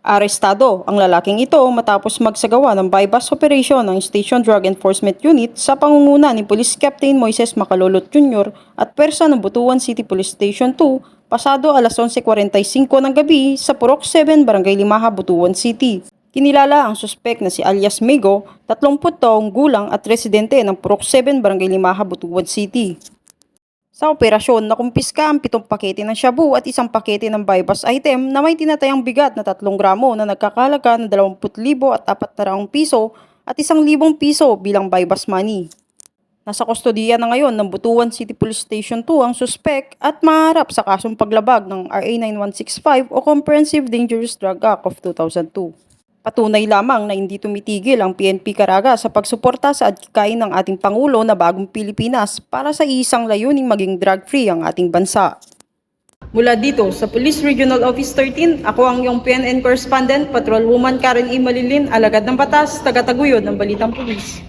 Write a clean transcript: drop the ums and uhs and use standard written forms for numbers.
Arestado ang lalaking ito matapos magsagawa ng bypass operation ng Station Drug Enforcement Unit sa pangunguna ni Police Captain Moises Macalolot Jr. at pwersa ng Butuan City Police Station 2 pasado alas 11:45 ng gabi sa Purok 7, Barangay Limaha, Butuan City. Kinilala ang suspek na si alias Mego, 30 taong gulang at residente ng Purok 7, Barangay Limaha, Butuan City. Sa operasyon, nakumpiska ang 7 pakete ng shabu at 1 pakete ng bypass item na may tinatayang bigat na 3 gramo na nagkakahalaga ng 20,000 at 400 piso at 1,000 piso bilang bypass money. Nasa kustodiya na ngayon ng Butuan City Police Station 2 ang suspek at maharap sa kasong paglabag ng RA 9165 o Comprehensive Dangerous Drug Act of 2002. Patunay lamang na hindi tumitigil ang PNP Caraga sa pagsuporta sa adhikain ng ating Pangulo na Bagong Pilipinas para sa isang layuning maging drug-free ang ating bansa. Mula dito sa Police Regional Office 13, ako ang iyong PNN Correspondent, Patrolwoman Karen E. Malilin, alagad ng batas, taga-taguyod ng Balitang Pulis.